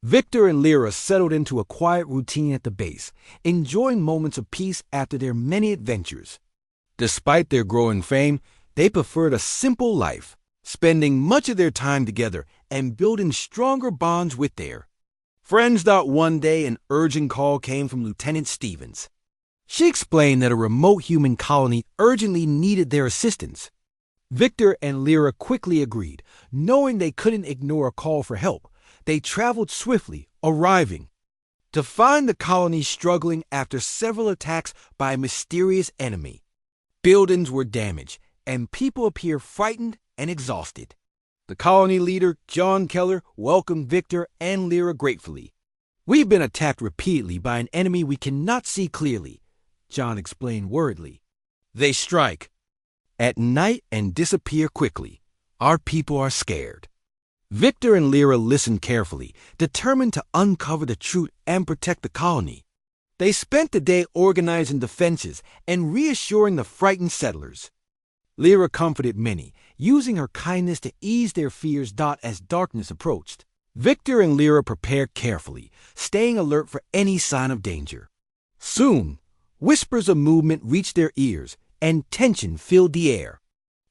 Victor and Lyra settled into a quiet routine at the base, enjoying moments of peace after their many adventures. Despite their growing fame, they preferred a simple life, spending much of their time together and building stronger bonds with their friends. One day, an urgent call came from Lieutenant Stevens. She explained that a remote human colony urgently needed their assistance. Victor and Lyra quickly agreed, knowing they couldn't ignore a call for help. They traveled swiftly, arriving to find the colony struggling after several attacks by a mysterious enemy. Buildings were damaged, and people appeared frightened and exhausted. The colony leader, John Keller, welcomed Victor and Lyra gratefully. "We've been attacked repeatedly by an enemy we cannot see clearly," John explained worriedly. "They strike at night and disappear quickly. Our people are scared." Victor and Lyra listened carefully, determined to uncover the truth and protect the colony. They spent the day organizing defenses and reassuring the frightened settlers. Lyra comforted many, using her kindness to ease their fears. As darkness approached, Victor and Lyra prepared carefully, staying alert for any sign of danger. Soon, whispers of movement reached their ears, and tension filled the air.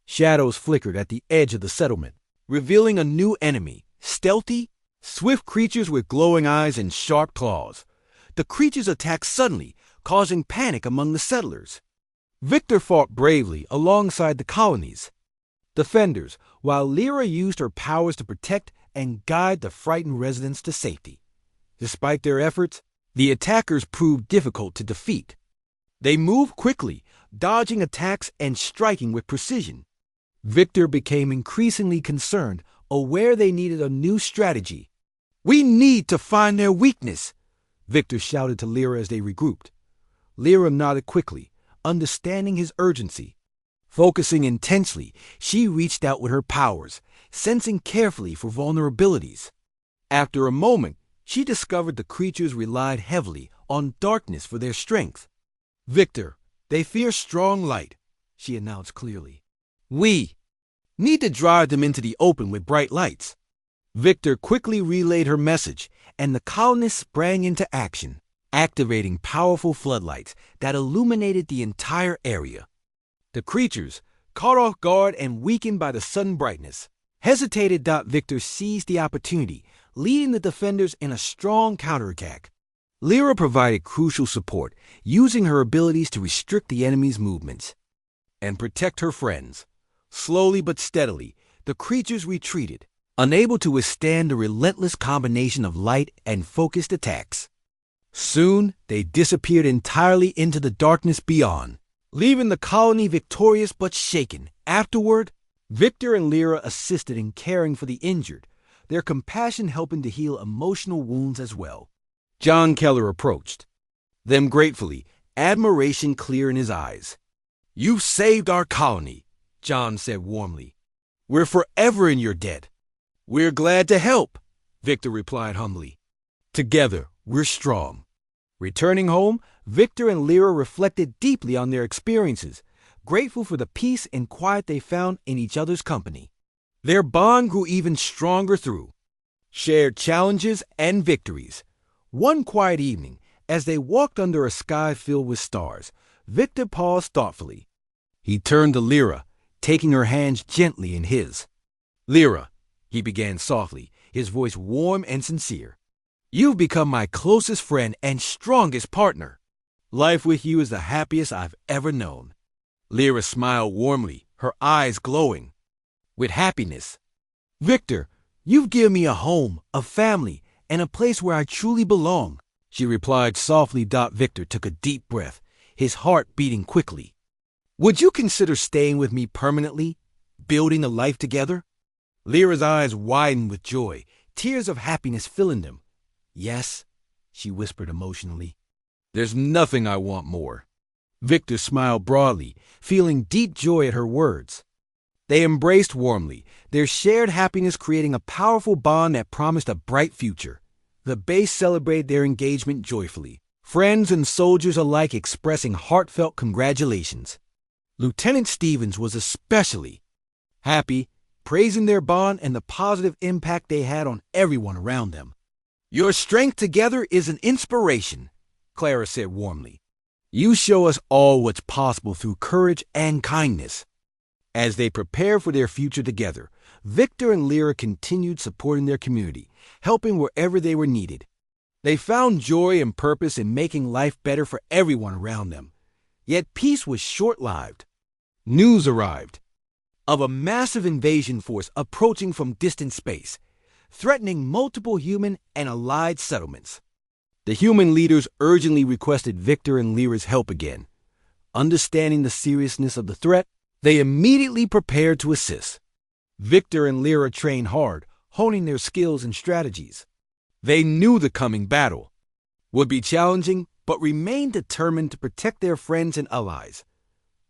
Shadows flickered at the edge of the settlement, revealing a new enemy, stealthy, swift creatures with glowing eyes and sharp claws. The creatures attacked suddenly, causing panic among the settlers. Victor fought bravely alongside the colony's defenders, while Lyra used her powers to protect and guide the frightened residents to safety. Despite their efforts, the attackers proved difficult to defeat. They moved quickly, dodging attacks and striking with precision. Victor became increasingly concerned, aware they needed a new strategy. "We need to find their weakness," Victor shouted to Lyra as they regrouped. Lyra nodded quickly, understanding his urgency. Focusing intensely, she reached out with her powers, sensing carefully for vulnerabilities. After a moment, she discovered the creatures relied heavily on darkness for their strength. "Victor, they fear strong light," she announced clearly. "We need to drive them into the open with bright lights." Victor quickly relayed her message, and the colonists sprang into action, activating powerful floodlights that illuminated the entire area. The creatures, caught off guard and weakened by the sudden brightness, hesitated. Victor seized the opportunity, leading the defenders in a strong counterattack. Lyra provided crucial support, using her abilities to restrict the enemy's movements and protect her friends. Slowly but steadily, the creatures retreated, unable to withstand the relentless combination of light and focused attacks. Soon, they disappeared entirely into the darkness beyond, leaving the colony victorious but shaken. Afterward, Victor and Lyra assisted in caring for the injured, their compassion helping to heal emotional wounds as well. John Keller approached them gratefully, admiration clear in his eyes. "You've saved our colony," John said warmly. "We're forever in your debt." "We're glad to help," Victor replied humbly. "Together, we're strong." Returning home, Victor and Lyra reflected deeply on their experiences, grateful for the peace and quiet they found in each other's company. Their bond grew even stronger through shared challenges and victories. One quiet evening, as they walked under a sky filled with stars, Victor paused thoughtfully. He turned to Lyra, taking her hands gently in his. "Lyra," he began softly, his voice warm and sincere, "you've become my closest friend and strongest partner. Life with you is the happiest I've ever known." Lyra smiled warmly, her eyes glowing with happiness. "Victor, you've given me a home, a family, and a place where I truly belong," she replied softly. Victor took a deep breath, his heart beating quickly. "Would you consider staying with me permanently, building a life together?" Lyra's eyes widened with joy, tears of happiness filling them. "Yes," she whispered emotionally. "There's nothing I want more." Victor smiled broadly, feeling deep joy at her words. They embraced warmly, their shared happiness creating a powerful bond that promised a bright future. The base celebrated their engagement joyfully, friends and soldiers alike expressing heartfelt congratulations. Lieutenant Stevens was especially happy, praising their bond and the positive impact they had on everyone around them. Your strength together is an inspiration, Clara said warmly. You show us all what's possible through courage and kindness. As they prepared for their future together, Victor and Lyra continued supporting their community, helping wherever they were needed. They found joy and purpose in making life better for everyone around them. Yet peace was short-lived. News arrived of a massive invasion force approaching from distant space, threatening multiple human and allied settlements. The human leaders urgently requested Victor and Lyra's help again. Understanding the seriousness of the threat, they immediately prepared to assist. Victor and Lyra trained hard, honing their skills and strategies. They knew the coming battle would be challenging, but remained determined to protect their friends and allies.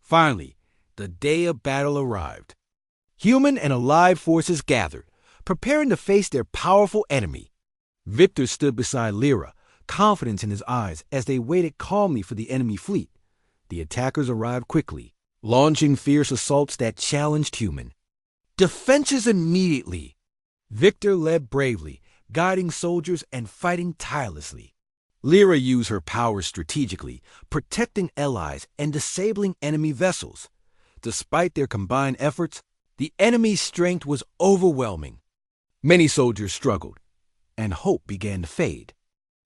Finally, the day of battle arrived. Human and allied forces gathered, preparing to face their powerful enemy. Victor stood beside Lyra, confidence in his eyes as they waited calmly for the enemy fleet. The attackers arrived quickly, launching fierce assaults that challenged human defenses immediately. Victor led bravely, guiding soldiers and fighting tirelessly. Lyra used her powers strategically, protecting allies and disabling enemy vessels. Despite their combined efforts, the enemy's strength was overwhelming. Many soldiers struggled, and hope began to fade.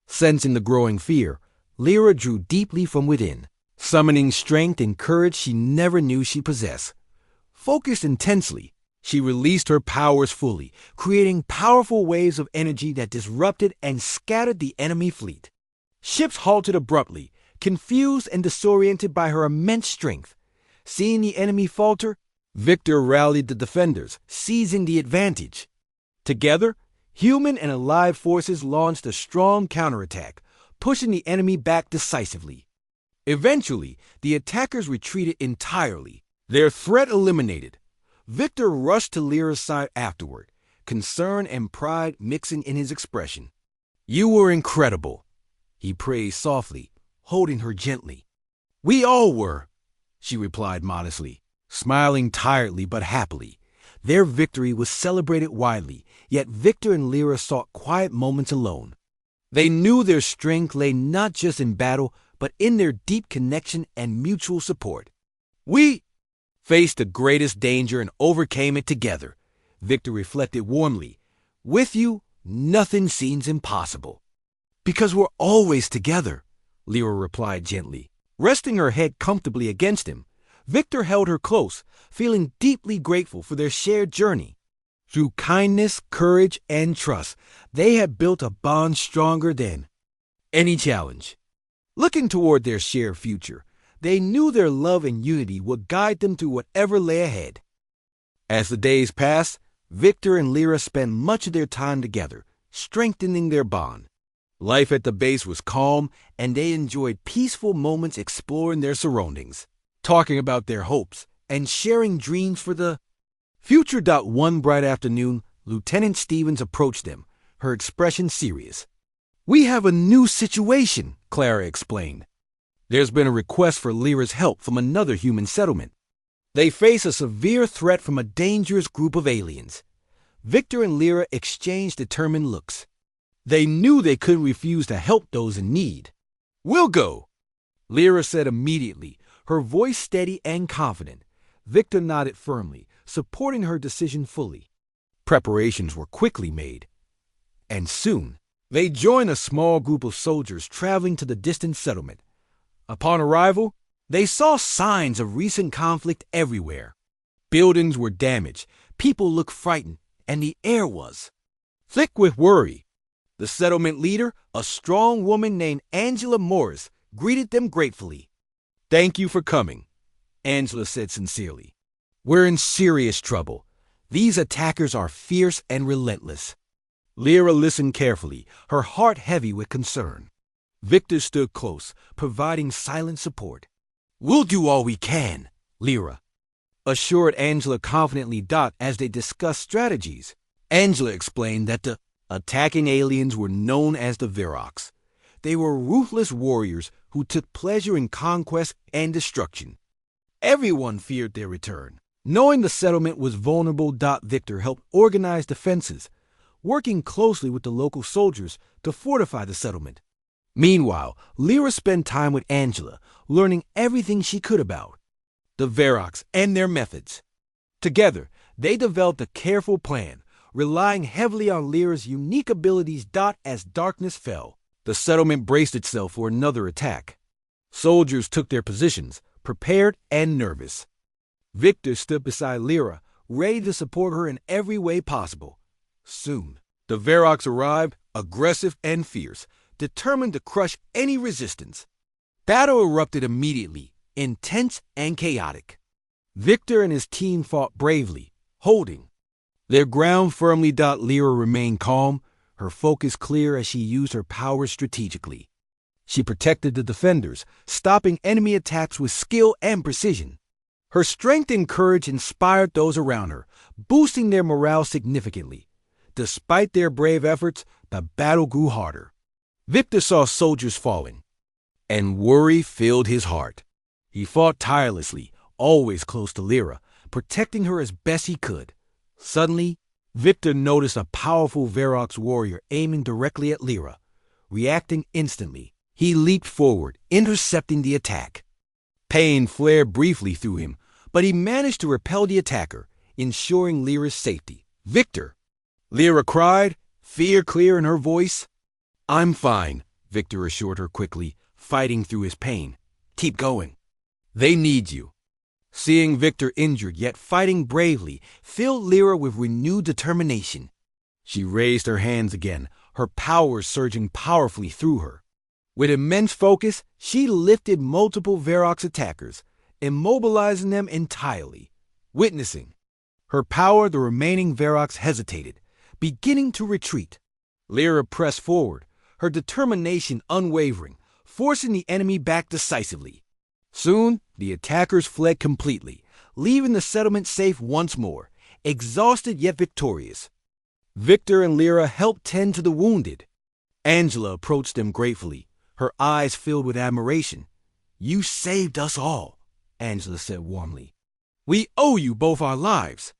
Sensing the growing fear, Lyra drew deeply from within, summoning strength and courage she never knew she possessed. Focused intensely, she released her powers fully, creating powerful waves of energy that disrupted and scattered the enemy fleet. Ships halted abruptly, confused and disoriented by her immense strength. Seeing the enemy falter, Victor rallied the defenders, seizing the advantage. Together, human and allied forces launched a strong counterattack, pushing the enemy back decisively. Eventually, the attackers retreated entirely, their threat eliminated. Victor rushed to Lyra's side afterward, concern and pride mixing in his expression. "You were incredible," he praised softly, holding her gently. "We all were," she replied modestly, smiling tiredly but happily. Their victory was celebrated widely, yet Victor and Lyra sought quiet moments alone. They knew their strength lay not just in battle, but in their deep connection and mutual support. "We faced the greatest danger and overcame it together," Victor reflected warmly. "With you, nothing seems impossible." "Because we're always together," Lyra replied gently. Resting her head comfortably against him, Victor held her close, feeling deeply grateful for their shared journey. Through kindness, courage, and trust, they had built a bond stronger than any challenge. Looking toward their shared future, they knew their love and unity would guide them through whatever lay ahead. As the days passed, Victor and Lyra spent much of their time together, strengthening their bond. Life at the base was calm, and they enjoyed peaceful moments exploring their surroundings, talking about their hopes, and sharing dreams for the future. One bright afternoon, Lieutenant Stevens approached them, her expression serious. "We have a new situation," Clara explained. "There's been a request for Lyra's help from another human settlement. They face a severe threat from a dangerous group of aliens." Victor and Lyra exchanged determined looks. They knew they couldn't refuse to help those in need. "We'll go," Lyra said immediately, her voice steady and confident. Victor nodded firmly, supporting her decision fully. Preparations were quickly made, and soon they joined a small group of soldiers traveling to the distant settlement. Upon arrival, they saw signs of recent conflict everywhere. Buildings were damaged, people looked frightened, and the air was thick with worry. The settlement leader, a strong woman named Angela Morris, greeted them gratefully. "Thank you for coming," Angela said sincerely. "We're in serious trouble. These attackers are fierce and relentless." Lyra listened carefully, her heart heavy with concern. Victor stood close, providing silent support. "We'll do all we can," Lyra assured Angela confidently. As they discussed strategies, Angela explained that the attacking aliens were known as the Virocs. They were ruthless warriors who took pleasure in conquest and destruction. Everyone feared their return. Knowing the settlement was vulnerable, Victor helped organize defenses, working closely with the local soldiers to fortify the settlement. Meanwhile, Lyra spent time with Angela, learning everything she could about the Varrocs and their methods. Together, they developed a careful plan, relying heavily on Lyra's unique abilities. As darkness fell, the settlement braced itself for another attack. Soldiers took their positions, prepared and nervous. Victor stood beside Lyra, ready to support her in every way possible. Soon, the Varrocs arrived, aggressive and fierce, determined to crush any resistance. Battle erupted immediately, intense and chaotic. Victor and his team fought bravely, holding their ground firmly. Lyra remained calm, her focus clear as she used her powers strategically. She protected the defenders, stopping enemy attacks with skill and precision. Her strength and courage inspired those around her, boosting their morale significantly. Despite their brave efforts, the battle grew harder. Victor saw soldiers falling, and worry filled his heart. He fought tirelessly, always close to Lyra, protecting her as best he could. Suddenly, Victor noticed a powerful Varrocs warrior aiming directly at Lyra. Reacting instantly, he leaped forward, intercepting the attack. Pain flared briefly through him, but he managed to repel the attacker, ensuring Lyra's safety. "Victor!" Lyra cried, fear clear in her voice. "I'm fine," Victor assured her quickly, fighting through his pain. "Keep going. They need you." Seeing Victor injured yet fighting bravely filled Lyra with renewed determination. She raised her hands again, her powers surging powerfully through her. With immense focus, she lifted multiple Varrocs attackers, immobilizing them entirely. Witnessing her power, the remaining Varrocs hesitated, beginning to retreat. Lyra pressed forward, her determination unwavering, forcing the enemy back decisively. Soon, the attackers fled completely, leaving the settlement safe once more, exhausted yet victorious. Victor and Lyra helped tend to the wounded. Angela approached them gratefully, her eyes filled with admiration. "You saved us all," Angela said warmly. "We owe you both our lives."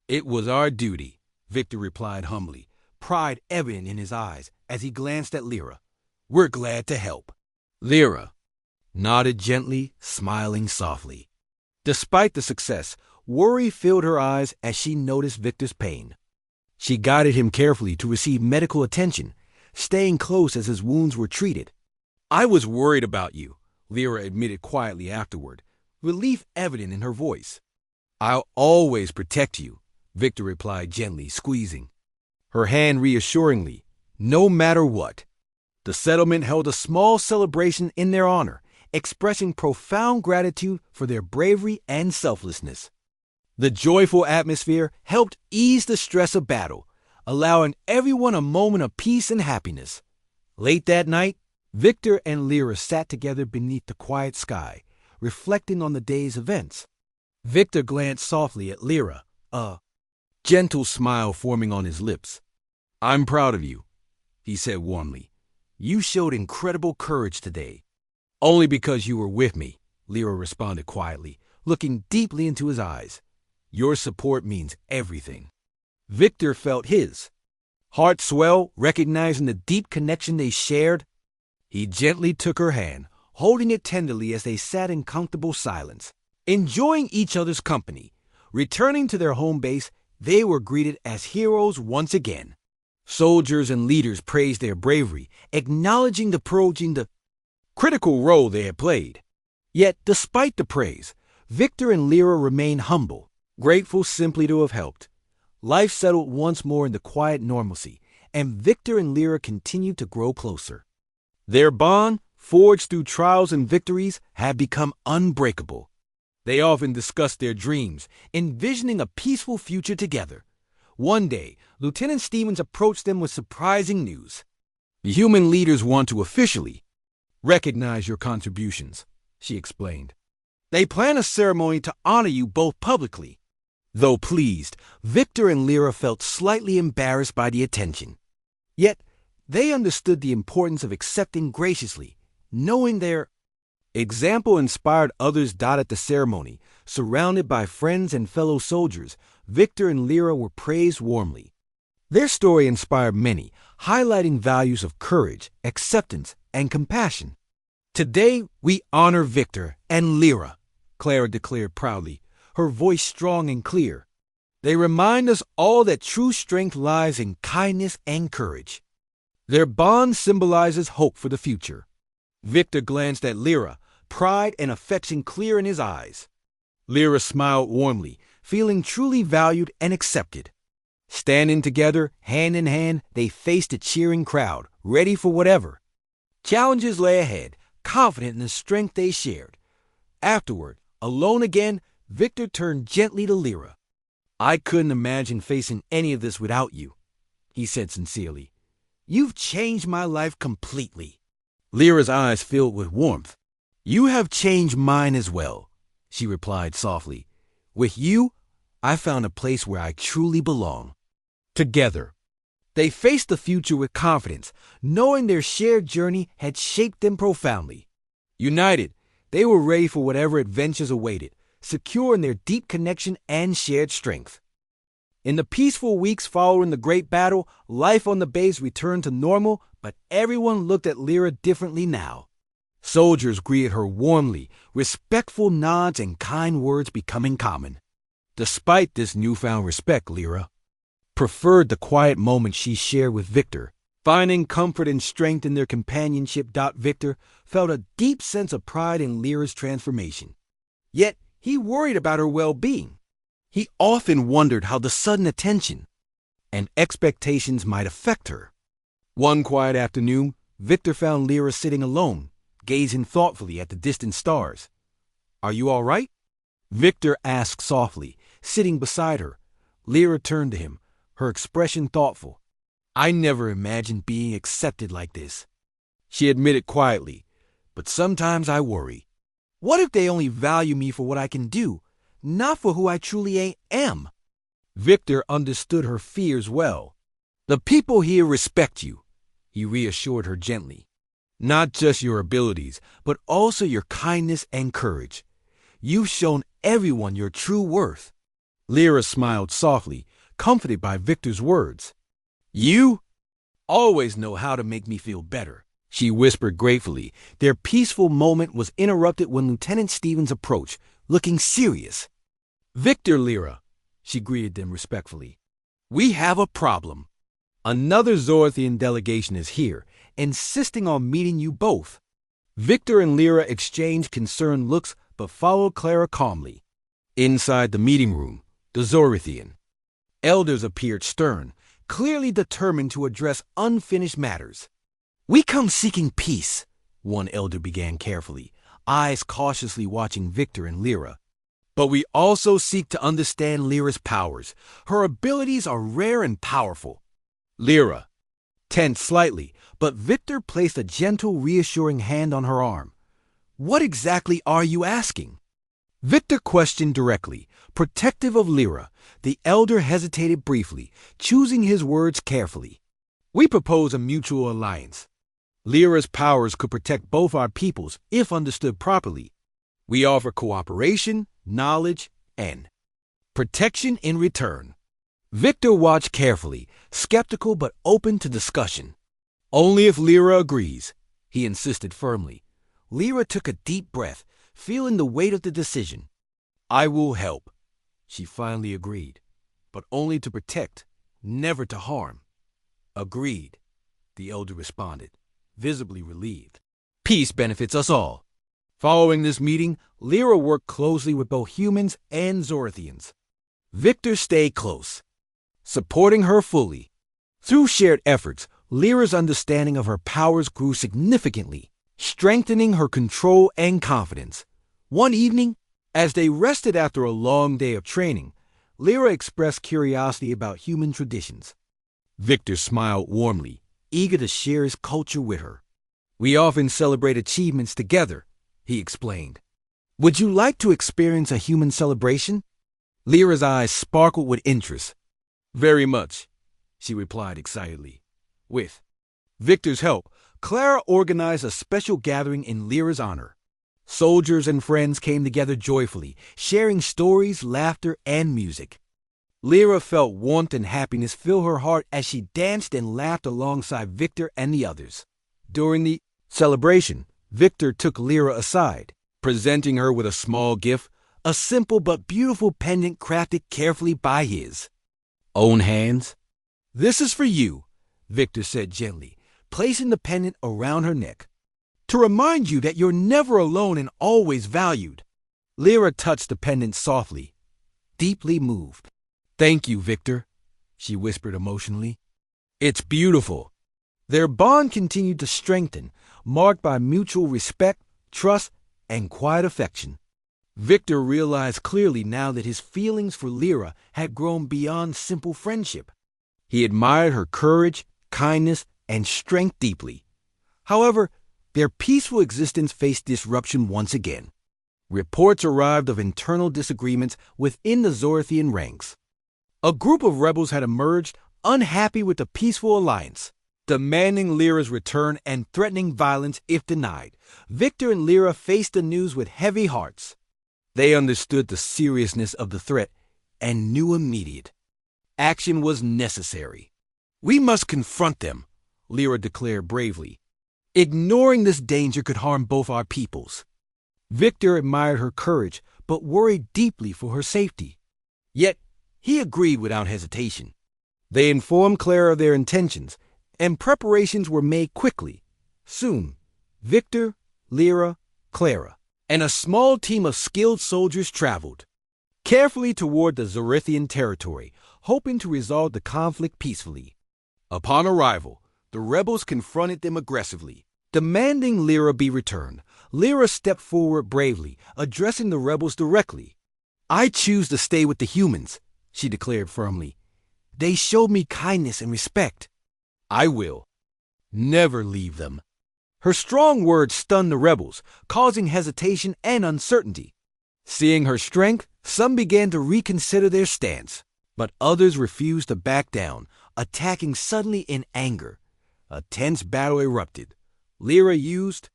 "It was our duty," Victor replied humbly, pride evident in his eyes as he glanced at Lyra. "We're glad to help." Lyra nodded gently, smiling softly. Despite the success, worry filled her eyes as she noticed Victor's pain. She guided him carefully to receive medical attention, staying close as his wounds were treated. "I was worried about you," Lyra admitted quietly afterward, relief evident in her voice. "I'll always protect you," Victor replied gently, squeezing her hand reassuringly, no matter what. The settlement held a small celebration in their honor, expressing profound gratitude for their bravery and selflessness. The joyful atmosphere helped ease the stress of battle, allowing everyone a moment of peace and happiness. Late that night, Victor and Lyra sat together beneath the quiet sky, reflecting on the day's events. Victor glanced softly at Lyra, a gentle smile forming on his lips. "I'm proud of you," he said warmly. "You showed incredible courage today." "Only because you were with me," Lyra responded quietly, looking deeply into his eyes. "Your support means everything." Victor felt his heart swell, recognizing the deep connection they shared. He gently took her hand, holding it tenderly as they sat in comfortable silence, enjoying each other's company. Returning to their home base, they were greeted as heroes once again. Soldiers and leaders praised their bravery, acknowledging the critical role they had played. Yet, despite the praise, Victor and Lyra remained humble, grateful simply to have helped. Life settled once more into quiet normalcy, and Victor and Lyra continued to grow closer. Their bond, forged through trials and victories, had become unbreakable. They often discussed their dreams, envisioning a peaceful future together. One day, Lieutenant Stevens approached them with surprising news. "The human leaders want to officially recognize your contributions," she explained. "They plan a ceremony to honor you both publicly." Though pleased, Victor and Lyra felt slightly embarrassed by the attention. Yet, they understood the importance of accepting graciously, knowing their example inspired others. At the ceremony, surrounded by friends and fellow soldiers, Victor and Lyra were praised warmly. Their story inspired many, highlighting values of courage, acceptance, and compassion. "Today, we honor Victor and Lyra," Clara declared proudly, her voice strong and clear. "They remind us all that true strength lies in kindness and courage." Their bond symbolizes hope for the future. Victor glanced at Lyra, pride and affection clear in his eyes. Lyra smiled warmly, feeling truly valued and accepted. Standing together, hand in hand, they faced a cheering crowd, ready for whatever. Challenges lay ahead, confident in the strength they shared. Afterward, alone again, Victor turned gently to Lyra. "I couldn't imagine facing any of this without you," he said sincerely. "You've changed my life completely." Lyra's eyes filled with warmth. "You have changed mine as well," she replied softly. "With you, I found a place where I truly belong." Together, they faced the future with confidence, knowing their shared journey had shaped them profoundly. United, they were ready for whatever adventures awaited, secure in their deep connection and shared strength. In the peaceful weeks following the great battle, life on the base returned to normal, but everyone looked at Lyra differently now. Soldiers greeted her warmly, respectful nods and kind words becoming common. Despite this newfound respect, Lyra preferred the quiet moments she shared with Victor. Finding comfort and strength in their companionship, Victor felt a deep sense of pride in Lyra's transformation. Yet, he worried about her well-being. He often wondered how the sudden attention and expectations might affect her. One quiet afternoon, Victor found Lyra sitting alone, gazing thoughtfully at the distant stars. "Are you all right?" Victor asked softly, sitting beside her. Lyra turned to him, her expression thoughtful. "I never imagined being accepted like this," she admitted quietly. "But sometimes I worry. What if they only value me for what I can do, not for who I truly am?" Victor understood her fears well. "The people here respect you," he reassured her gently. "Not just your abilities, but also your kindness and courage. You've shown everyone your true worth." Lyra smiled softly, comforted by Victor's words. "You always know how to make me feel better," she whispered gratefully. Their peaceful moment was interrupted when Lieutenant Stevens approached, looking serious. "Victor, Lyra," she greeted them respectfully. "We have a problem. Another Zorathian delegation is here, insisting on meeting you both." Victor and Lyra exchanged concerned looks but followed Clara calmly. Inside the meeting room, the Zorathian elders appeared stern, clearly determined to address unfinished matters. "We come seeking peace," one elder began carefully, eyes cautiously watching Victor and Lyra. "But we also seek to understand Lyra's powers. Her abilities are rare and powerful." Lyra tensed slightly, but Victor placed a gentle, reassuring hand on her arm. "What exactly are you asking?" Victor questioned directly, protective of Lyra. The elder hesitated briefly, choosing his words carefully. "We propose a mutual alliance. Lyra's powers could protect both our peoples if understood properly. We offer cooperation, knowledge, and protection in return." Victor watched carefully, skeptical but open to discussion. "Only if Lyra agrees," he insisted firmly. Lyra took a deep breath, feeling the weight of the decision. "I will help," she finally agreed, "but only to protect, never to harm." "Agreed," the elder responded, visibly relieved. "Peace benefits us all." Following this meeting, Lyra worked closely with both humans and Zorathians. Victor stayed close, supporting her fully. Through shared efforts, Lyra's understanding of her powers grew significantly, strengthening her control and confidence. One evening, as they rested after a long day of training, Lyra expressed curiosity about human traditions. Victor smiled warmly, eager to share his culture with her. "We often celebrate achievements together," he explained. "Would you like to experience a human celebration?" Lyra's eyes sparkled with interest. "Very much," she replied excitedly. With Victor's help, Clara organized a special gathering in Lyra's honor. Soldiers and friends came together joyfully, sharing stories, laughter, and music. Lyra felt warmth and happiness fill her heart as she danced and laughed alongside Victor and the others. During the celebration, Victor took Lyra aside, presenting her with a small gift, a simple but beautiful pendant crafted carefully by his own hands. "This is for you," Victor said gently, placing the pendant around her neck, "to remind you that you're never alone and always valued." Lyra touched the pendant softly, deeply moved. "Thank you, Victor," she whispered emotionally. "It's beautiful." Their bond continued to strengthen, marked by mutual respect, trust, and quiet affection. Victor realized clearly now that his feelings for Lyra had grown beyond simple friendship. He admired her courage, kindness, and strength deeply. However, their peaceful existence faced disruption once again. Reports arrived of internal disagreements within the Zorathian ranks. A group of rebels had emerged, unhappy with the peaceful alliance, demanding Lyra's return and threatening violence if denied. Victor and Lyra faced the news with heavy hearts. They understood the seriousness of the threat and knew immediate action was necessary. "We must confront them," Lyra declared bravely. "Ignoring this danger could harm both our peoples." Victor admired her courage, but worried deeply for her safety. Yet, he agreed without hesitation. They informed Clara of their intentions, and preparations were made quickly. Soon, Victor, Lyra, Clara, and a small team of skilled soldiers traveled carefully toward the Zorathian territory, hoping to resolve the conflict peacefully. Upon arrival, the rebels confronted them aggressively, demanding Lyra be returned. Lyra stepped forward bravely, addressing the rebels directly. "I choose to stay with the humans," she declared firmly. "They showed me kindness and respect. I will never leave them." Her strong words stunned the rebels, causing hesitation and uncertainty. Seeing her strength, some began to reconsider their stance, but others refused to back down, attacking suddenly in anger. A tense battle erupted. Lyra used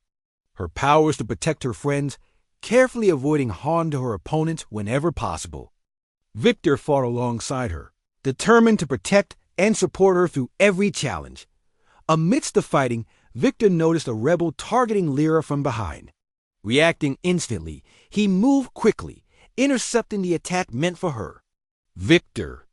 her powers to protect her friends, carefully avoiding harm to her opponents whenever possible. Victor fought alongside her, determined to protect and support her through every challenge. Amidst the fighting, Victor noticed a rebel targeting Lyra from behind. Reacting instantly, he moved quickly, intercepting the attack meant for her. Victor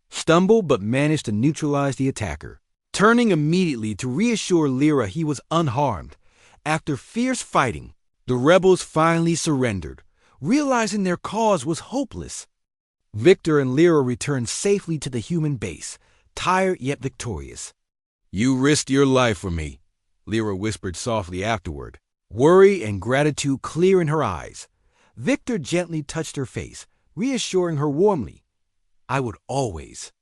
stumbled but managed to neutralize the attacker, turning immediately to reassure Lyra he was unharmed. After fierce fighting, the rebels finally surrendered, realizing their cause was hopeless. Victor and Lyra returned safely to the human base, tired yet victorious. "You risked your life for me," Lyra whispered softly afterward, worry and gratitude clear in her eyes. Victor gently touched her face, reassuring her warmly. "I would always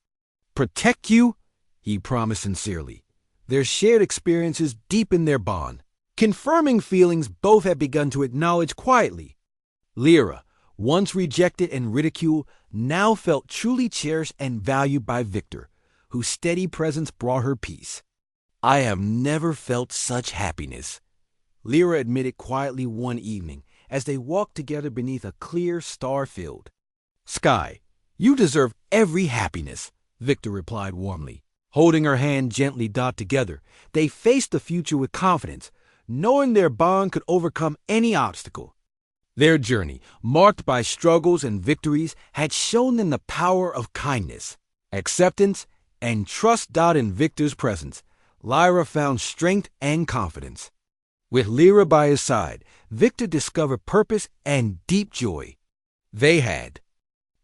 protect you," he promised sincerely. Their shared experiences deepened their bond, confirming feelings both had begun to acknowledge quietly. Lyra, once rejected and ridiculed, now felt truly cherished and valued by Victor, whose steady presence brought her peace. "I have never felt such happiness," Lyra admitted quietly one evening as they walked together beneath a clear, star-filled sky. "You deserve every happiness," Victor replied warmly. Holding her hand gently together, they faced the future with confidence, knowing their bond could overcome any obstacle. Their journey, marked by struggles and victories, had shown them the power of kindness, acceptance, and trust. In Victor's presence, Lyra found strength and confidence. With Lyra by his side, Victor discovered purpose and deep joy. They had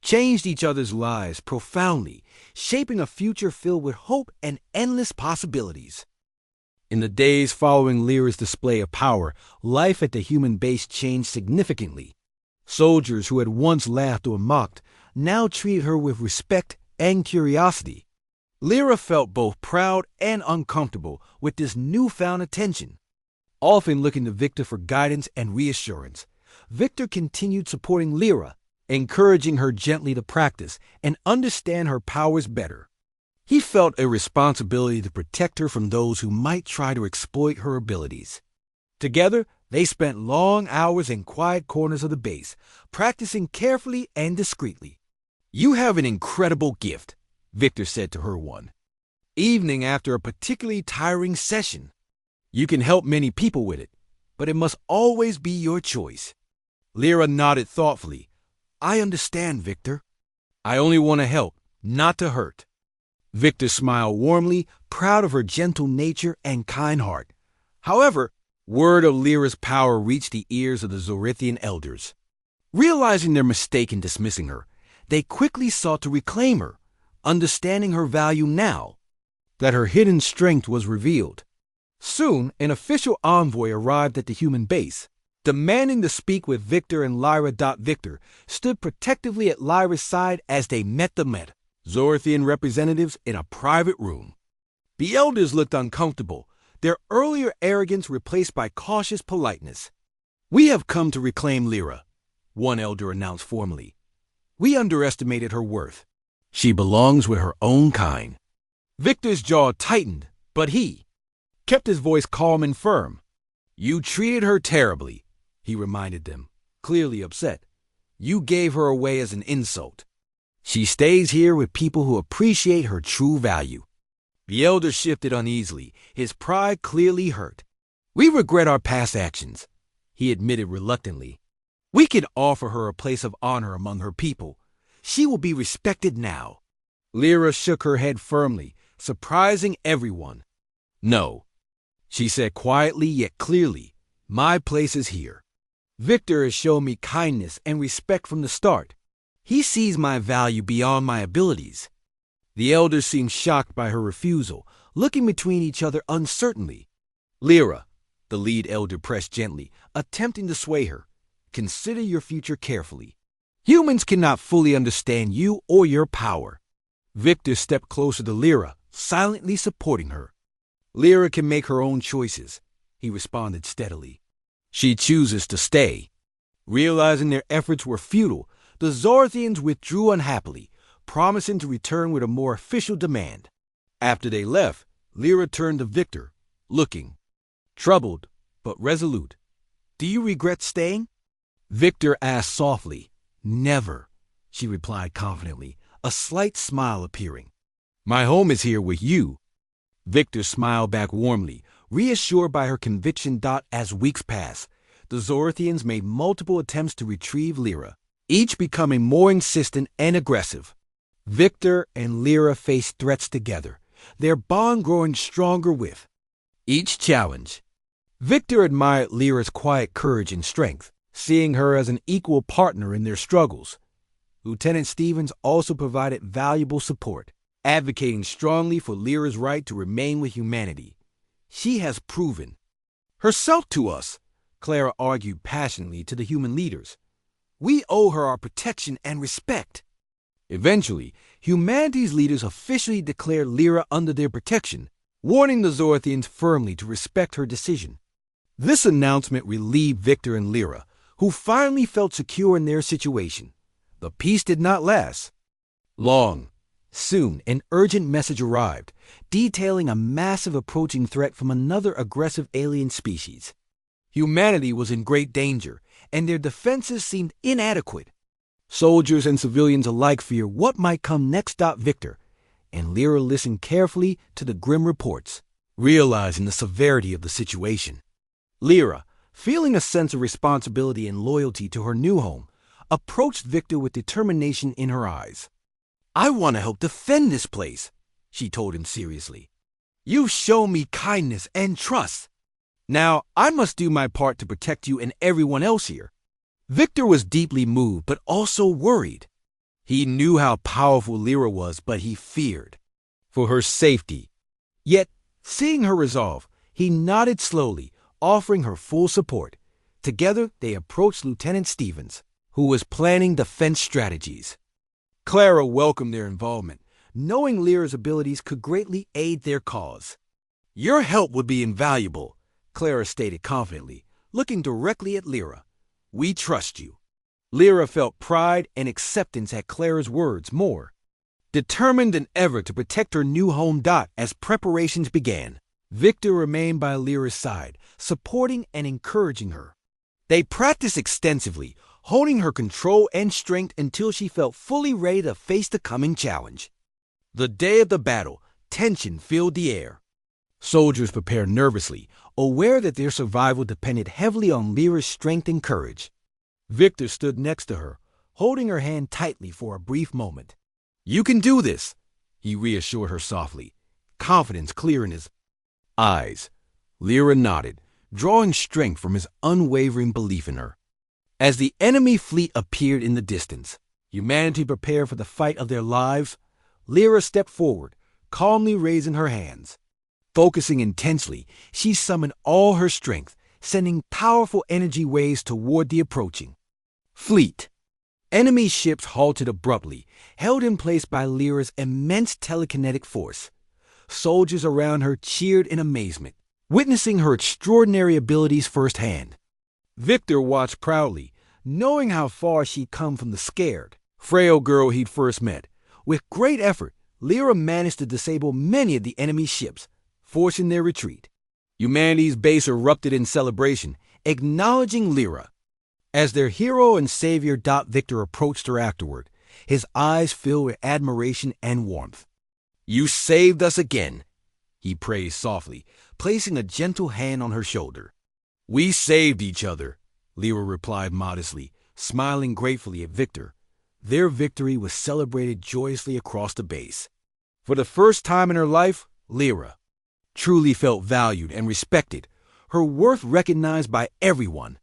changed each other's lives profoundly, shaping a future filled with hope and endless possibilities. In the days following Lyra's display of power, life at the human base changed significantly. Soldiers who had once laughed or mocked now treated her with respect and curiosity. Lyra felt both proud and uncomfortable with this newfound attention. Often looking to Victor for guidance and reassurance, Victor continued supporting Lyra, encouraging her gently to practice and understand her powers better. He felt a responsibility to protect her from those who might try to exploit her abilities. Together, they spent long hours in quiet corners of the base, practicing carefully and discreetly. "You have an incredible gift," Victor said to her one evening after a particularly tiring session. "You can help many people with it, but it must always be your choice." Lyra nodded thoughtfully. "I understand, Victor. I only want to help, not to hurt." Victor smiled warmly, proud of her gentle nature and kind heart. However, word of Lyra's power reached the ears of the Zorithian elders. Realizing their mistake in dismissing her, they quickly sought to reclaim her, understanding her value now that her hidden strength was revealed. Soon, an official envoy arrived at the human base, demanding to speak with Victor and Lyra. Victor stood protectively at Lyra's side as they met Zorithian representatives in a private room. The elders looked uncomfortable, their earlier arrogance replaced by cautious politeness. "We have come to reclaim Lyra," one elder announced formally. "We underestimated her worth. She belongs with her own kind." Victor's jaw tightened, but he kept his voice calm and firm. "You treated her terribly," he reminded them, clearly upset. "You gave her away as an insult. She stays here with people who appreciate her true value." The elder shifted uneasily, his pride clearly hurt. "We regret our past actions," he admitted reluctantly. "We can offer her a place of honor among her people. She will be respected now." Lyra shook her head firmly, surprising everyone. "No," she said quietly yet clearly, "my place is here. Victor has shown me kindness and respect from the start. He sees my value beyond my abilities." The elders seemed shocked by her refusal, looking between each other uncertainly. "Lyra," the lead elder pressed gently, attempting to sway her, "consider your future carefully. Humans cannot fully understand you or your power." Victor stepped closer to Lyra, silently supporting her. "Lyra can make her own choices," he responded steadily. "She chooses to stay." Realizing their efforts were futile, the Zorithians withdrew unhappily, promising to return with a more official demand. After they left, Lyra turned to Victor, looking troubled but resolute. "Do you regret staying?" Victor asked softly. "Never," she replied confidently, a slight smile appearing. "My home is here with you." Victor smiled back warmly, reassured by her conviction. As weeks passed, the Zorithians made multiple attempts to retrieve Lyra, each becoming more insistent and aggressive. Victor and Lyra faced threats together, their bond growing stronger with each challenge. Victor admired Lyra's quiet courage and strength, seeing her as an equal partner in their struggles. Lieutenant Stevens also provided valuable support, advocating strongly for Lyra's right to remain with humanity. "She has proven herself to us," Clara argued passionately to the human leaders. "We owe her our protection and respect." Eventually, humanity's leaders officially declared Lyra under their protection, warning the Zorithians firmly to respect her decision. This announcement relieved Victor and Lyra, who finally felt secure in their situation. The peace did not last long. Soon, an urgent message arrived, detailing a massive approaching threat from another aggressive alien species. Humanity was in great danger, and their defenses seemed inadequate. Soldiers and civilians alike feared what might come next. Victor and Lyra listened carefully to the grim reports, realizing the severity of the situation. Lyra, feeling a sense of responsibility and loyalty to her new home, approached Victor with determination in her eyes. "I want to help defend this place," she told him seriously. "You've shown me kindness and trust. Now I must do my part to protect you and everyone else here." Victor was deeply moved but also worried. He knew how powerful Lyra was, but he feared for her safety. Yet, seeing her resolve, he nodded slowly, offering her full support. Together, they approached Lieutenant Stevens, who was planning defense strategies. Clara welcomed their involvement, knowing Lyra's abilities could greatly aid their cause. "Your help would be invaluable," Clara stated confidently, looking directly at Lyra. "We trust you." Lyra felt pride and acceptance at Clara's words more, determined than ever to protect her new home. As preparations began, Victor remained by Lyra's side, supporting and encouraging her. They practiced extensively, honing her control and strength until she felt fully ready to face the coming challenge. The day of the battle, tension filled the air. Soldiers prepared nervously, aware that their survival depended heavily on Lyra's strength and courage. Victor stood next to her, holding her hand tightly for a brief moment. "You can do this," he reassured her softly, confidence clear in his eyes. Lyra nodded, drawing strength from his unwavering belief in her. As the enemy fleet appeared in the distance, humanity prepared for the fight of their lives. Lyra stepped forward, calmly raising her hands. Focusing intensely, she summoned all her strength, sending powerful energy waves toward the approaching fleet. Enemy ships halted abruptly, held in place by Lyra's immense telekinetic force. Soldiers around her cheered in amazement, witnessing her extraordinary abilities firsthand. Victor watched proudly, knowing how far she'd come from the scared, frail girl he'd first met. With great effort, Lyra managed to disable many of the enemy ships, forcing their retreat. Humanity's base erupted in celebration, acknowledging Lyra. As their hero and savior, Victor approached her afterward, his eyes filled with admiration and warmth. "You saved us again," he praised softly, placing a gentle hand on her shoulder. "We saved each other," Lyra replied modestly, smiling gratefully at Victor. Their victory was celebrated joyously across the base. For the first time in her life, Lyra truly felt valued and respected, her worth recognized by everyone.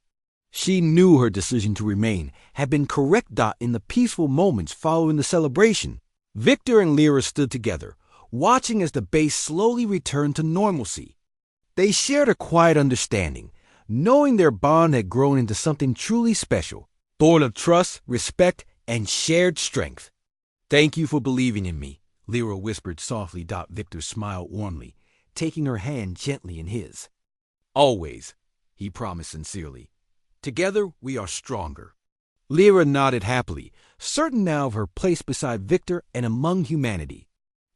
She knew her decision to remain had been correct. In the peaceful moments following the celebration, Victor and Lyra stood together, watching as the base slowly returned to normalcy. They shared a quiet understanding, knowing their bond had grown into something truly special, born of trust, respect, and shared strength. "Thank you for believing in me," Lyra whispered softly. Victor smiled warmly, taking her hand gently in his. "Always," he promised sincerely. "Together we are stronger." Lyra nodded happily, certain now of her place beside Victor and among humanity.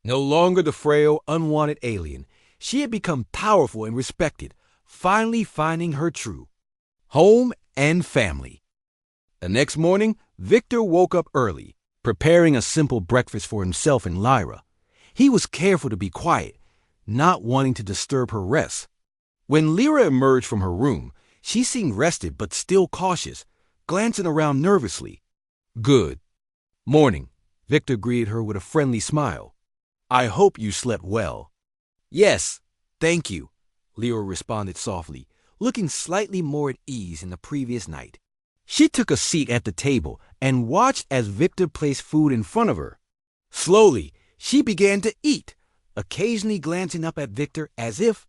No longer the frail, unwanted alien, she had become powerful and respected, finally finding her true home and family. The next morning, Victor woke up early, preparing a simple breakfast for himself and Lyra. He was careful to be quiet, not wanting to disturb her rest. When Lyra emerged from her room, she seemed rested but still cautious, glancing around nervously. "Good morning," Victor greeted her with a friendly smile. "I hope you slept well." "Yes, thank you," Lyra responded softly, looking slightly more at ease than the previous night. She took a seat at the table and watched as Victor placed food in front of her. Slowly, she began to eat, occasionally glancing up at Victor as if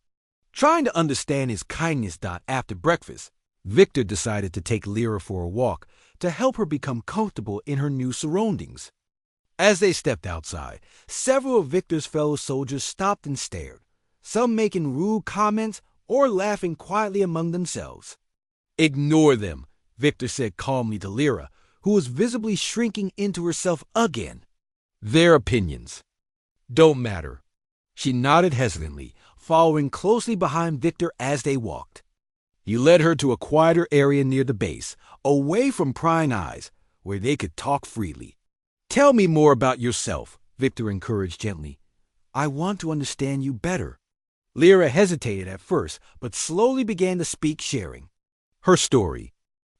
trying to understand his kindness. After breakfast, Victor decided to take Lyra for a walk to help her become comfortable in her new surroundings. As they stepped outside, several of Victor's fellow soldiers stopped and stared, some making rude comments or laughing quietly among themselves. "Ignore them," Victor said calmly to Lyra, who was visibly shrinking into herself again. "Their opinions don't matter." She nodded hesitantly, following closely behind Victor as they walked. He led her to a quieter area near the base, away from prying eyes, where they could talk freely. "Tell me more about yourself," Victor encouraged gently. "I want to understand you better." Lyra hesitated at first, but slowly began to speak, sharing her story.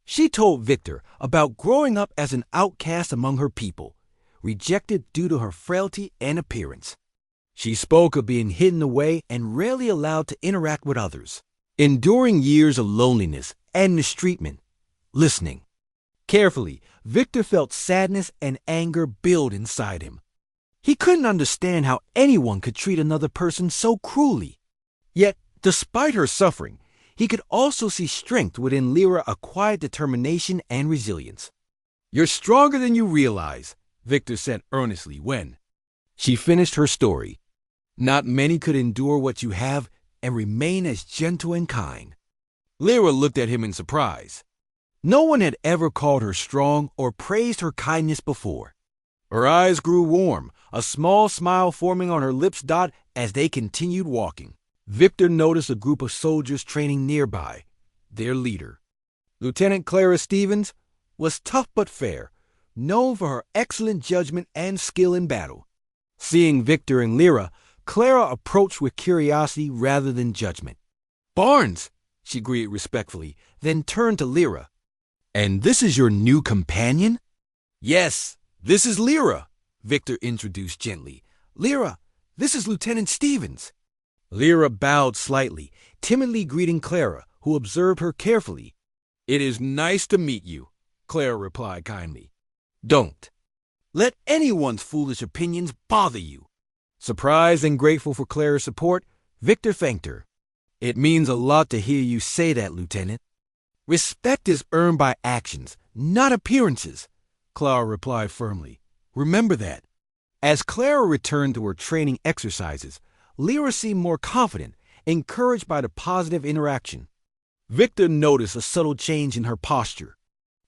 She told Victor about growing up as an outcast among her people, rejected due to her frailty and appearance. She spoke of being hidden away and rarely allowed to interact with others, enduring years of loneliness and mistreatment. Listening carefully, Victor felt sadness and anger build inside him. He couldn't understand how anyone could treat another person so cruelly. Yet, despite her suffering, he could also see strength within Lyra, a quiet determination and resilience. "You're stronger than you realize," Victor said earnestly when she finished her story. "Not many could endure what you have and remain as gentle and kind." Lyra looked at him in surprise. No one had ever called her strong or praised her kindness before. Her eyes grew warm, a small smile forming on her lips. As they continued walking, Victor noticed a group of soldiers training nearby. Their leader, Lieutenant Clara Stevens, was tough but fair, known for her excellent judgment and skill in battle. Seeing Victor and Lyra, Clara approached with curiosity rather than judgment. "Barnes," she greeted respectfully, then turned to Lyra. "And this is your new companion?" "Yes, this is Lyra," Victor introduced gently. "Lyra, this is Lieutenant Stevens." Lyra bowed slightly, timidly greeting Clara, who observed her carefully. "It is nice to meet you," Clara replied kindly. "Don't let anyone's foolish opinions bother you." Surprised and grateful for Clara's support, Victor thanked her. "It means a lot to hear you say that, Lieutenant." "Respect is earned by actions, not appearances," Clara replied firmly. "Remember that." As Clara returned to her training exercises, Lyra seemed more confident, encouraged by the positive interaction. Victor noticed a subtle change in her posture,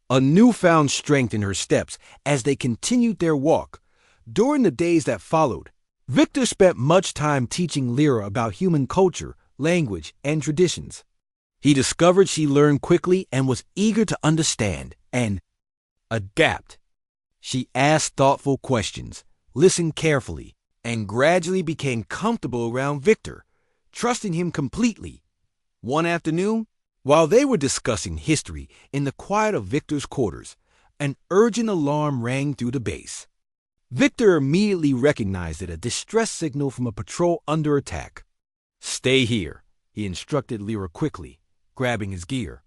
a newfound strength in her steps as they continued their walk. During the days that followed, Victor spent much time teaching Lyra about human culture, language, and traditions. He discovered she learned quickly and was eager to understand and adapt. She asked thoughtful questions, listened carefully, and gradually became comfortable around Victor, trusting him completely. One afternoon, while they were discussing history in the quiet of Victor's quarters, an urgent alarm rang through the base. Victor immediately recognized it, a distress signal from a patrol under attack. "Stay here," he instructed Lyra quickly, grabbing his gear.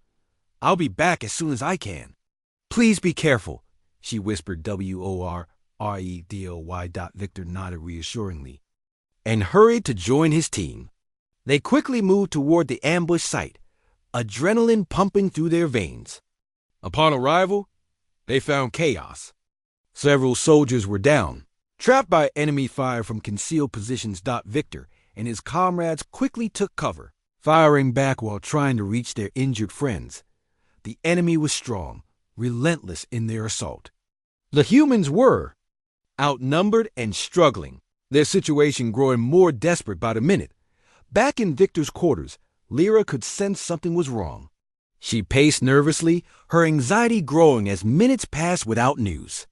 "I'll be back as soon as I can." "Please be careful," she whispered WORREDLY. Victor nodded reassuringly and hurried to join his team. They quickly moved toward the ambush site, adrenaline pumping through their veins. Upon arrival, they found chaos. Several soldiers were down, trapped by enemy fire from concealed positions. Victor and his comrades quickly took cover, firing back while trying to reach their injured friends. The enemy was strong, relentless in their assault. The humans were outnumbered and struggling, their situation growing more desperate by the minute. Back in Victor's quarters, Lyra could sense something was wrong. She paced nervously, her anxiety growing as minutes passed without news.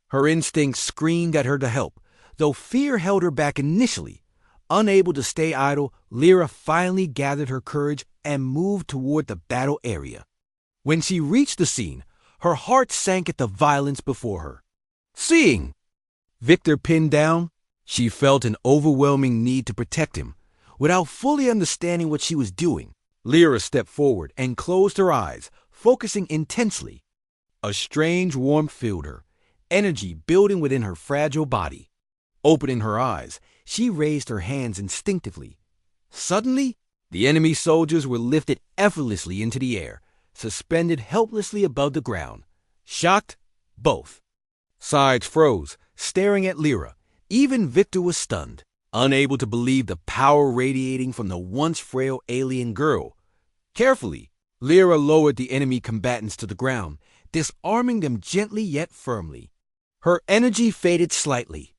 Her instincts screamed at her to help, though fear held her back initially. Unable to stay idle, Lyra finally gathered her courage and moved toward the battle area. When she reached the scene, her heart sank at the violence before her. Seeing Victor pinned down, she felt an overwhelming need to protect him. Without fully understanding what she was doing, Lyra stepped forward and closed her eyes, focusing intensely. A strange warmth filled her, energy building within her fragile body. Opening her eyes, she raised her hands instinctively. Suddenly, the enemy soldiers were lifted effortlessly into the air, suspended helplessly above the ground. Shocked, both sides froze, staring at Lyra. Even Victor was stunned, unable to believe the power radiating from the once frail alien girl. Carefully, Lyra lowered the enemy combatants to the ground, disarming them gently yet firmly. Her energy faded slightly,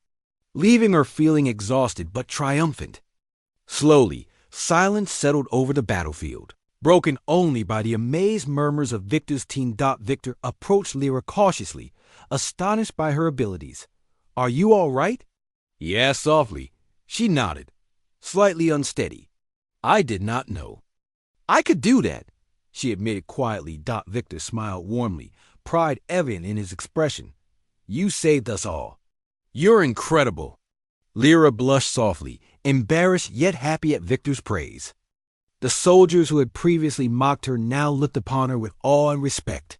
leaving her feeling exhausted but triumphant. Slowly, silence settled over the battlefield, broken only by the amazed murmurs of Victor's team. Victor approached Lyra cautiously, astonished by her abilities. "Are you all right?" he asked softly. She nodded, slightly unsteady. "I did not know I could do that," she admitted quietly. Victor smiled warmly, pride evident in his expression. "You saved us all. You're incredible." Lyra blushed softly, embarrassed yet happy at Victor's praise. The soldiers who had previously mocked her now looked upon her with awe and respect.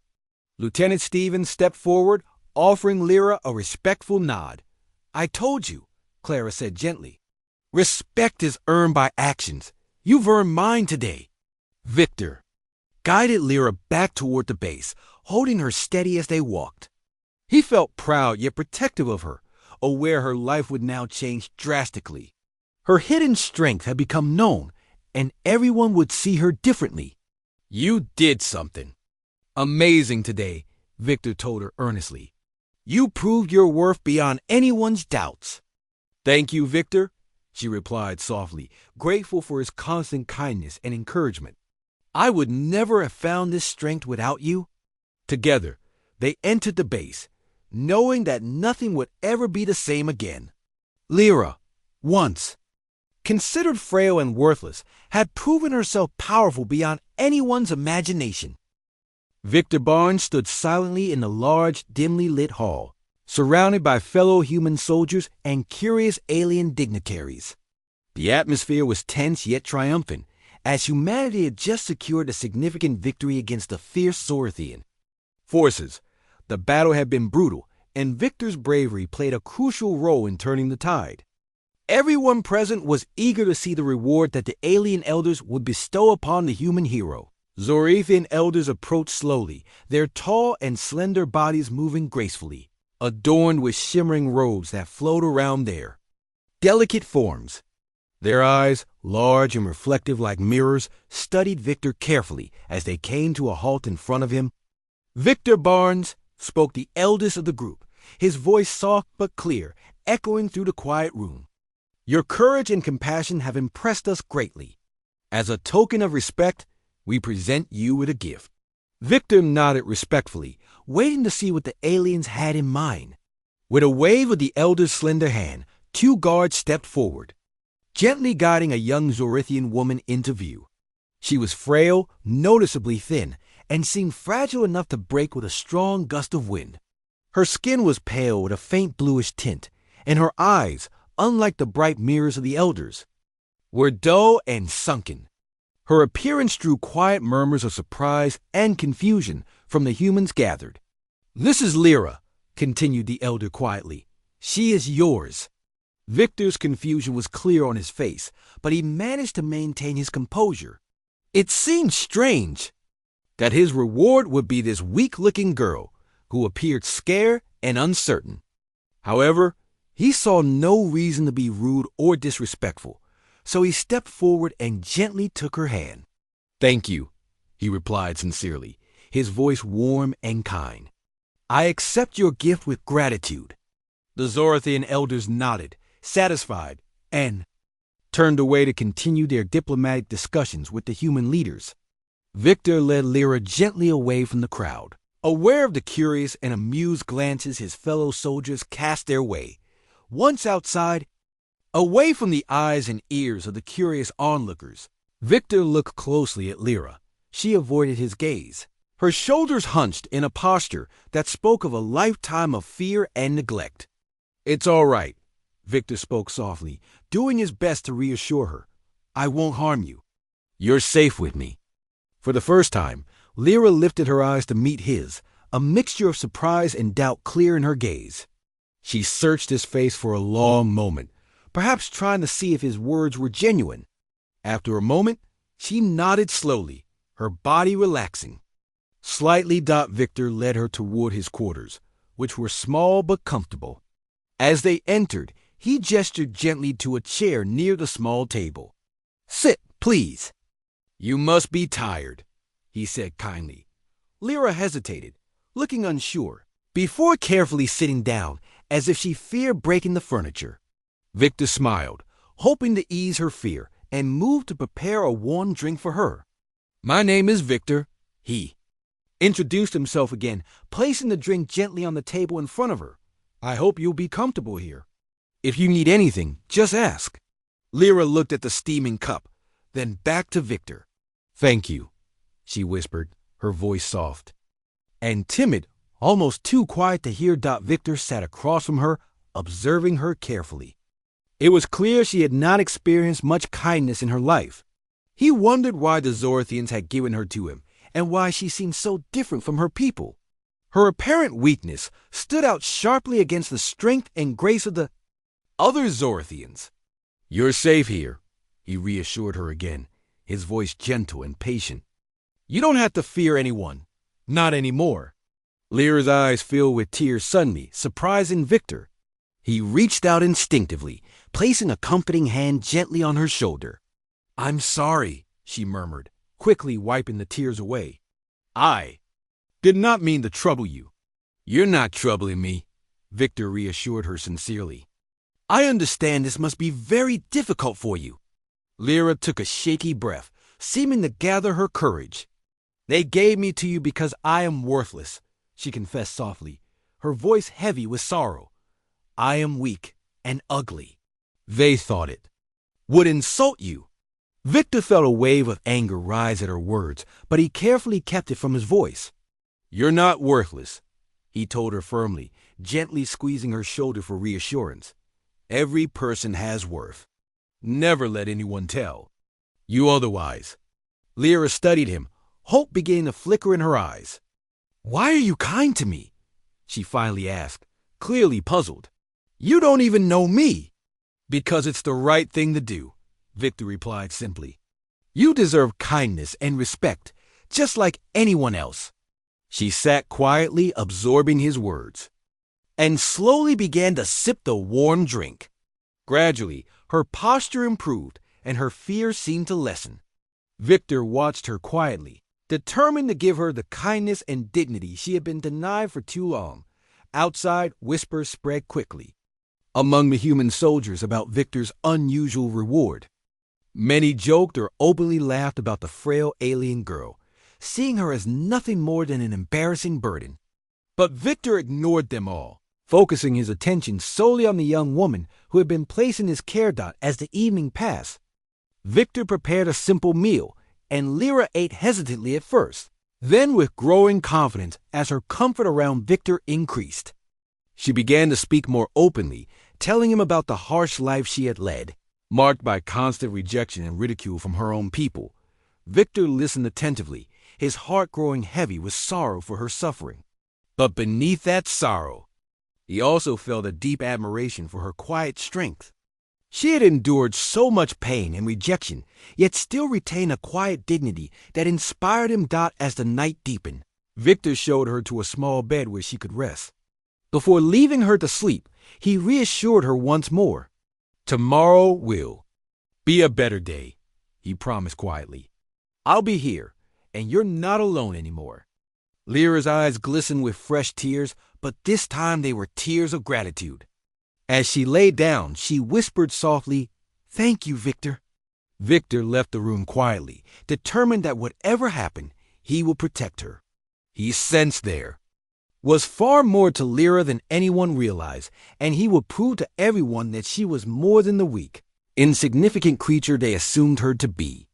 Lieutenant Stevens stepped forward, offering Lyra a respectful nod. "I told you," Clara said gently. "Respect is earned by actions. You've earned mine today." Victor guided Lyra back toward the base, holding her steady as they walked. He felt proud yet protective of her, aware her life would now change drastically. Her hidden strength had become known, and everyone would see her differently. "You did something amazing today," Victor told her earnestly. "You proved your worth beyond anyone's doubts." "Thank you, Victor," she replied softly, grateful for his constant kindness and encouragement. "I would never have found this strength without you." Together, They entered the base, knowing that nothing would ever be the same again. Lyra, once considered frail and worthless, had proven herself powerful beyond anyone's imagination. Victor Barnes stood silently in the large, dimly lit hall, surrounded by fellow human soldiers and curious alien dignitaries. The atmosphere was tense yet triumphant, as humanity had just secured a significant victory against the fierce Zorathian forces. The battle had been brutal, and Victor's bravery played a crucial role in turning the tide. Everyone present was eager to see the reward that the alien elders would bestow upon the human hero. Zorathian elders approached slowly, their tall and slender bodies moving gracefully, adorned with shimmering robes that flowed around their delicate forms. Their eyes, large and reflective like mirrors, studied Victor carefully as they came to a halt in front of him. Victor Barnes spoke, the eldest of the group, his voice soft but clear, echoing through the quiet room. Your courage and compassion have impressed us greatly. As a token of respect, we present you with a gift. Victor nodded respectfully, waiting to see what the aliens had in mind. With a wave of the elder's slender hand, 2 guards stepped forward, gently guiding a young Zorathian woman into view. She was frail, noticeably thin, and seemed fragile enough to break with a strong gust of wind. Her skin was pale with a faint bluish tint, and her eyes, unlike the bright mirrors of the elders, were dull and sunken. Her appearance drew quiet murmurs of surprise and confusion from the humans gathered. This is Lyra, continued the elder quietly. She is yours. Victor's confusion was clear on his face, but he managed to maintain his composure. It seemed strange that his reward would be this weak-looking girl who appeared scared and uncertain. However, he saw no reason to be rude or disrespectful, so he stepped forward and gently took her hand. Thank you, he replied sincerely, his voice warm and kind. I accept your gift with gratitude. The Zorathian elders nodded, satisfied, and turned away to continue their diplomatic discussions with the human leaders. Victor led Lyra gently away from the crowd, aware of the curious and amused glances his fellow soldiers cast their way. Once outside, away from the eyes and ears of the curious onlookers, Victor looked closely at Lyra. She avoided his gaze, her shoulders hunched in a posture that spoke of a lifetime of fear and neglect. It's all right, Victor spoke softly, doing his best to reassure her. I won't harm you. You're safe with me. For the first time, Lyra lifted her eyes to meet his, a mixture of surprise and doubt clear in her gaze. She searched his face for a long moment, perhaps trying to see if his words were genuine. After a moment, she nodded slowly, her body relaxing. Slightly, Victor led her toward his quarters, which were small but comfortable. As they entered, he gestured gently to a chair near the small table. Sit, please. You must be tired, he said kindly. Lyra hesitated, looking unsure, before carefully sitting down, as if she feared breaking the furniture. Victor smiled, hoping to ease her fear, and moved to prepare a warm drink for her. My name is Victor, he introduced himself again, placing the drink gently on the table in front of her. I hope you'll be comfortable here. If you need anything, just ask. Lyra looked at the steaming cup, then back to Victor. Thank you, she whispered, her voice soft and timid, almost too quiet to hear. Victor sat across from her, observing her carefully. It was clear she had not experienced much kindness in her life. He wondered why the Zorathians had given her to him, and why she seemed so different from her people. Her apparent weakness stood out sharply against the strength and grace of the other Zorathians. You're safe here, he reassured her again, his voice gentle and patient. You don't have to fear anyone. Not anymore. Lyra's eyes filled with tears suddenly, surprising Victor. He reached out instinctively, placing a comforting hand gently on her shoulder. I'm sorry, she murmured, quickly wiping the tears away. I did not mean to trouble you. You're not troubling me, Victor reassured her sincerely. I understand this must be very difficult for you. Lyra took a shaky breath, seeming to gather her courage. They gave me to you because I am worthless, she confessed softly, her voice heavy with sorrow. I am weak and ugly. They thought it would insult you. Victor felt a wave of anger rise at her words, but he carefully kept it from his voice. You're not worthless, he told her firmly, gently squeezing her shoulder for reassurance. Every person has worth. Never let anyone tell you otherwise. Lyra studied him, hope beginning to flicker in her eyes. Why are you kind to me? She finally asked, clearly puzzled. You don't even know me. Because it's the right thing to do, Victor replied simply. You deserve kindness and respect, just like anyone else. She sat quietly, absorbing his words, and slowly began to sip the warm drink. Gradually, her posture improved, and her fear seemed to lessen. Victor watched her quietly, determined to give her the kindness and dignity she had been denied for too long. Outside, whispers spread quickly among the human soldiers about Victor's unusual reward. Many joked or openly laughed about the frail alien girl, seeing her as nothing more than an embarrassing burden. But Victor ignored them all, focusing his attention solely on the young woman who had been placed in his care dot as the evening passed. Victor prepared a simple meal, and Lyra ate hesitantly at first, then with growing confidence as her comfort around Victor increased. She began to speak more openly, telling him about the harsh life she had led, marked by constant rejection and ridicule from her own people. Victor listened attentively, his heart growing heavy with sorrow for her suffering. But beneath that sorrow, he also felt a deep admiration for her quiet strength. She had endured so much pain and rejection, yet still retained a quiet dignity that inspired him. As the night deepened, Victor showed her to a small bed where she could rest. Before leaving her to sleep, he reassured her once more. Tomorrow will be a better day, he promised quietly. I'll be here, and you're not alone anymore. Lyra's eyes glistened with fresh tears, but this time they were tears of gratitude. As she lay down, she whispered softly, Thank you, Victor. Victor left the room quietly, determined that whatever happened, he would protect her. He sensed there was far more to Lyra than anyone realized, and he would prove to everyone that she was more than the weak, insignificant creature they assumed her to be.